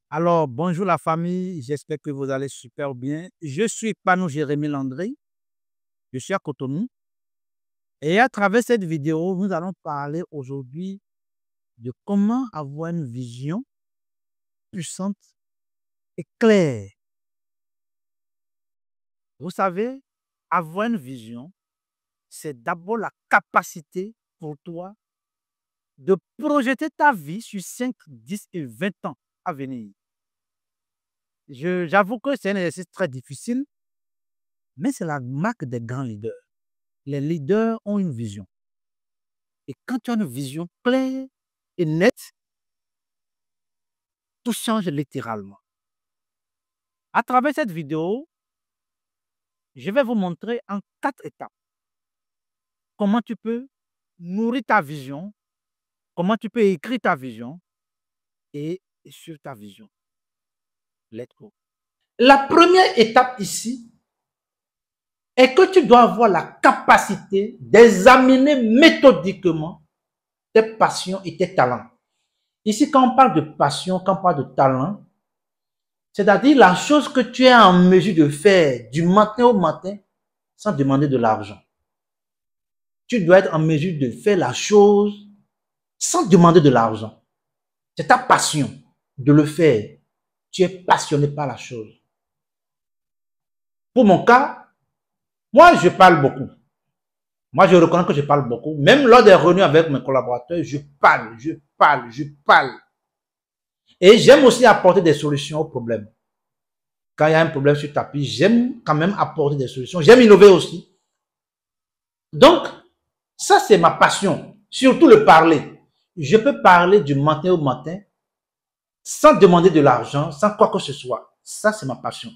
Alors, bonjour la famille, j'espère que vous allez super bien. Je suis Panou Jérémy Landry, je suis à Cotonou et à travers cette vidéo, nous allons parler aujourd'hui de comment avoir une vision puissante et claire. Vous savez, avoir une vision, c'est d'abord la capacité pour toi de projeter ta vie sur 5, 10 et 20 ans à venir. J'avoue que c'est un exercice très difficile, mais c'est la marque des grands leaders. Les leaders ont une vision. Et quand tu as une vision claire et nette, tout change littéralement. À travers cette vidéo, je vais vous montrer en 4 étapes comment tu peux nourrir ta vision, comment tu peux écrire ta vision et sur ta vision. Let's go. La première étape ici est que tu dois avoir la capacité d'examiner méthodiquement tes passions et tes talents. Ici, quand on parle de passion, quand on parle de talent, c'est-à-dire la chose que tu es en mesure de faire du matin au matin sans demander de l'argent. Tu dois être en mesure de faire la chose sans demander de l'argent. C'est ta passion de le faire. Tu es passionné par la chose. Pour mon cas, moi, je parle beaucoup. Moi, je reconnais que je parle beaucoup. Même lors des réunions avec mes collaborateurs, je parle. Et j'aime aussi apporter des solutions aux problèmes. Quand il y a un problème sur tapis, j'aime quand même apporter des solutions. J'aime innover aussi. Donc, ça, c'est ma passion. Surtout le parler. Je peux parler du matin au matin sans demander de l'argent, sans quoi que ce soit. Ça, c'est ma passion.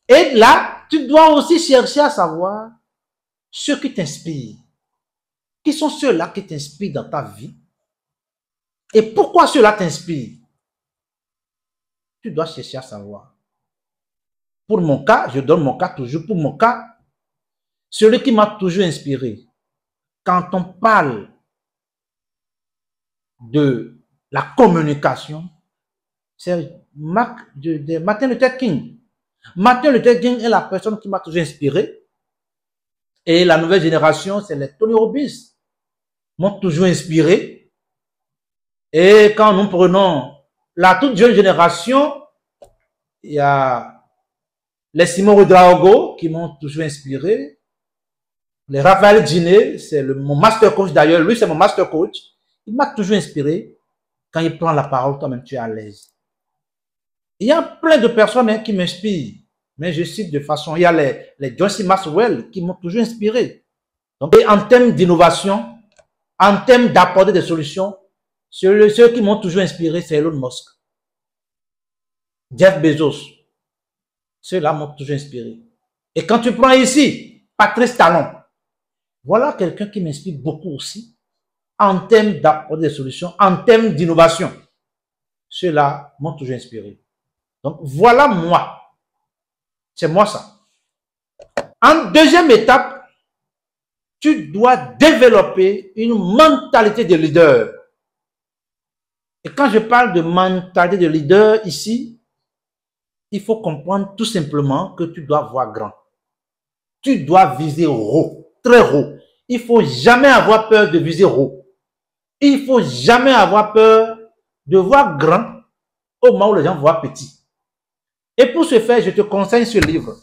Et là, tu dois aussi chercher à savoir ce qui t'inspire. Qui sont ceux-là qui t'inspirent dans ta vie? Et pourquoi ceux-là t'inspirent? Tu dois chercher à savoir. Pour mon cas, je donne mon cas toujours. Pour mon cas, celui qui m'a toujours inspiré, quand on parle de la communication, c'est Martin Luther King. Martin Luther King est la personne qui m'a toujours inspiré. Et la nouvelle génération, c'est les Tony Robbins, m'ont toujours inspiré. Et quand nous prenons la toute jeune génération, il y a les Simon Ouedraogo qui m'ont toujours inspiré. Les Raphaël Djiné, c'est mon master coach d'ailleurs. Lui, c'est mon master coach. Il m'a toujours inspiré. Quand il prend la parole, toi-même, tu es à l'aise. Il y a plein de personnes qui m'inspirent. Mais je cite de façon, il y a les John C. Maxwell qui m'ont toujours inspiré. Donc, en termes d'innovation, en termes d'apporter des solutions, ceux qui m'ont toujours inspiré, c'est Elon Musk, Jeff Bezos. Ceux-là m'ont toujours inspiré. Et quand tu prends ici, Patrice Talon, voilà quelqu'un qui m'inspire beaucoup aussi, en termes d'apporter des solutions, en termes d'innovation. Ceux-là m'ont toujours inspiré. Donc, voilà moi. C'est moi ça. En deuxième étape, tu dois développer une mentalité de leader. Et quand je parle de mentalité de leader ici, il faut comprendre tout simplement que tu dois voir grand. Tu dois viser haut, très haut. Il ne faut jamais avoir peur de viser haut. Il ne faut jamais avoir peur de voir grand au moment où les gens voient petit. Et pour ce faire, je te conseille ce livre,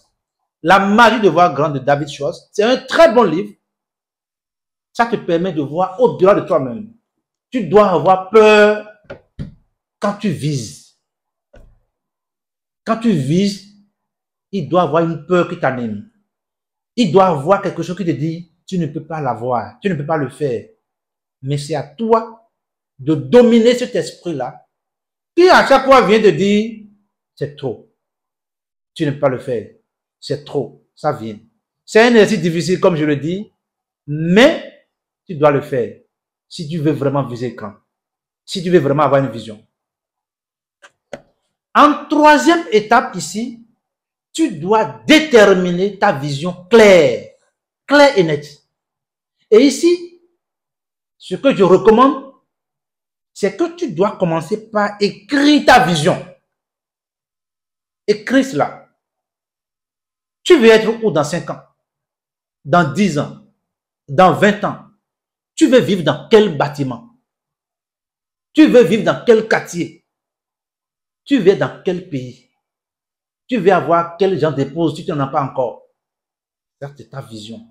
La magie de voir grand de David Schwartz. C'est un très bon livre. Ça te permet de voir au-delà de toi-même. Tu dois avoir peur quand tu vises. Quand tu vises, il doit avoir une peur qui t'anime. Il doit avoir quelque chose qui te dit, tu ne peux pas l'avoir, tu ne peux pas le faire. Mais c'est à toi de dominer cet esprit-là, qui à chaque fois vient te dire, c'est trop. Tu ne peux pas le faire. C'est trop. Ça vient. C'est un exercice difficile, comme je le dis, mais tu dois le faire si tu veux vraiment viser grand. Si tu veux vraiment avoir une vision. En troisième étape ici, tu dois déterminer ta vision claire et nette. Et ici, ce que je recommande, c'est que tu dois commencer par écrire ta vision. Écris cela. Tu veux être où dans 5 ans? Dans 10 ans? Dans 20 ans? Tu veux vivre dans quel bâtiment? Tu veux vivre dans quel quartier? Tu veux dans quel pays? Tu veux avoir quel genre d'épouse si tu n'en as pas encore? C'est ta vision.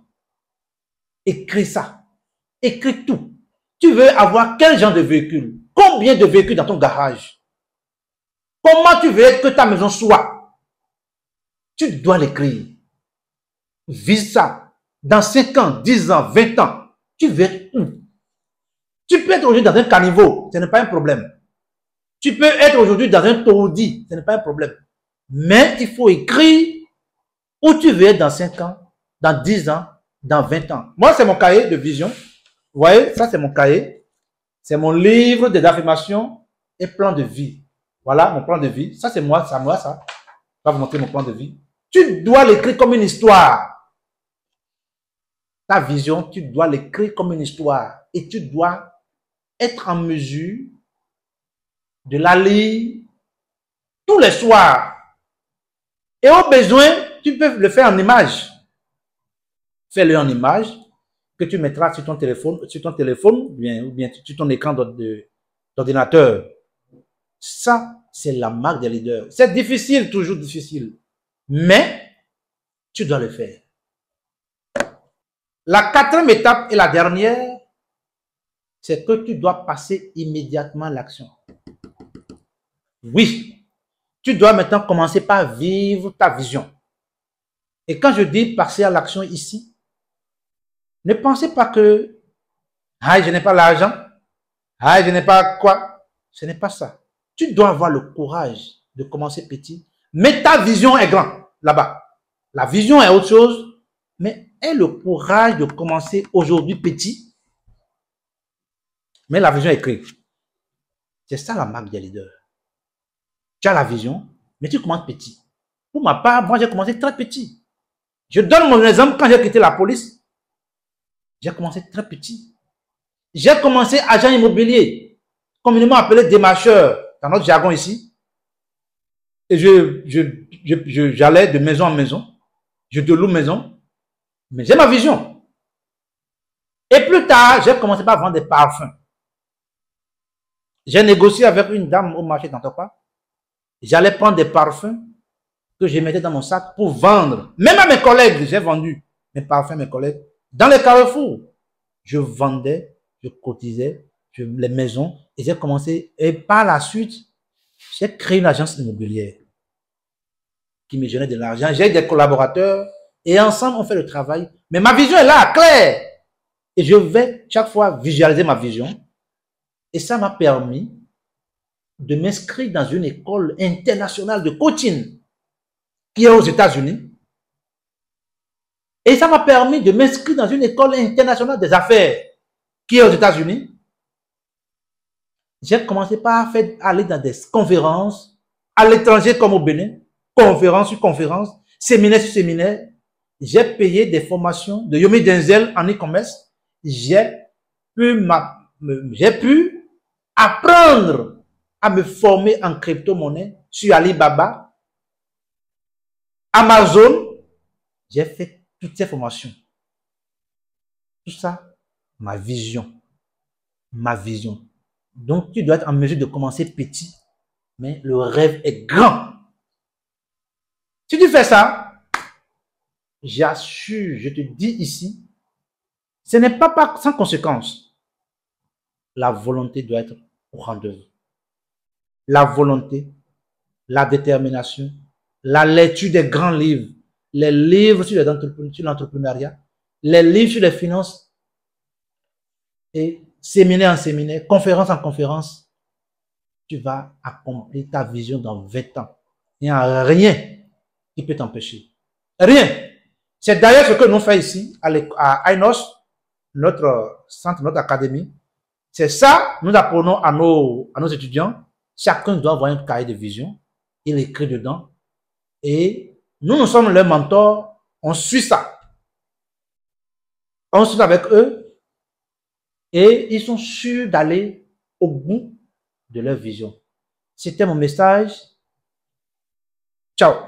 Écris ça. Écris tout. Tu veux avoir quel genre de véhicule? Combien de véhicules dans ton garage? Comment tu veux que ta maison soit? Tu dois l'écrire. Vise ça. Dans 5 ans, 10 ans, 20 ans, tu veux être où? Tu peux être aujourd'hui dans un caniveau, ce n'est pas un problème. Tu peux être aujourd'hui dans un taudis, ce n'est pas un problème. Mais il faut écrire où tu veux être dans 5 ans, dans 10 ans, dans 20 ans. Moi, c'est mon cahier de vision. Vous voyez, ça c'est mon cahier. C'est mon livre d'affirmation et plan de vie. Voilà mon plan de vie. Ça c'est moi, ça. Je vais vous montrer mon plan de vie. Tu dois l'écrire comme une histoire. Ta vision, tu dois l'écrire comme une histoire. Et tu dois être en mesure de la lire tous les soirs. Et au besoin, tu peux le faire en image. Fais-le en image que tu mettras sur ton téléphone, ou bien sur ton écran d'ordinateur. Ça, c'est la marque des leaders. C'est difficile, toujours difficile. Mais tu dois le faire. La 4e étape et la dernière, c'est que tu dois passer immédiatement à l'action. Oui, tu dois maintenant commencer par vivre ta vision. Et quand je dis passer à l'action ici, ne pensez pas que je n'ai pas l'argent, je n'ai pas quoi. Ce n'est pas ça. Tu dois avoir le courage de commencer petit, mais ta vision est grande là-bas. La vision est autre chose, mais aie le courage de commencer aujourd'hui petit, mais la vision est écrite. C'est ça la marque des leaders. Tu as la vision, mais tu commences petit. Pour ma part, moi j'ai commencé très petit. Je donne mon exemple quand j'ai quitté la police. J'ai commencé très petit. J'ai commencé agent immobilier, communément appelé démarcheur dans notre jargon ici. Et j'allais de maison en maison. Je te loue maison. Mais j'ai ma vision. Et plus tard, j'ai commencé par vendre des parfums. J'ai négocié avec une dame au marché d'Antopa. J'allais prendre des parfums que je mettais dans mon sac pour vendre. Même à mes collègues, j'ai vendu mes parfums à mes collègues. Dans les carrefours, je vendais, je cotisais, les maisons. Et j'ai commencé. Et par la suite, j'ai créé une agence immobilière qui me génère de l'argent. J'ai des collaborateurs et ensemble, on fait le travail. Mais ma vision est là, claire. Et je vais chaque fois visualiser ma vision. Et ça m'a permis de m'inscrire dans une école internationale de coaching qui est aux États-Unis. Et ça m'a permis de m'inscrire dans une école internationale des affaires qui est aux États-Unis. J'ai commencé par aller dans des conférences à l'étranger comme au Bénin, conférence sur conférence, séminaire sur séminaire. J'ai payé des formations de Yomi Denzel en e-commerce. J'ai pu apprendre à me former en crypto-monnaie sur Alibaba, Amazon. J'ai fait toutes ces formations. Tout ça, ma vision. Ma vision. Donc, tu dois être en mesure de commencer petit, mais le rêve est grand. Si tu fais ça, j'assure, je te dis ici, ce n'est pas sans conséquence. La volonté doit être au rendez-vous. La volonté, la détermination, la lecture des grands livres, les livres sur l'entrepreneuriat, les livres sur les finances, et séminaire en séminaire, conférence en conférence, tu vas accomplir ta vision dans 20 ans. Il n'y a rien qui peut t'empêcher. Rien. C'est d'ailleurs ce que nous faisons ici à INOS, notre centre, notre académie. C'est ça, nous apprenons à nos étudiants. Chacun doit avoir un cahier de vision. Il écrit dedans. Et nous sommes leurs mentors. On suit ça. On suit avec eux. Et ils sont sûrs d'aller au bout de leur vision. C'était mon message. Ciao.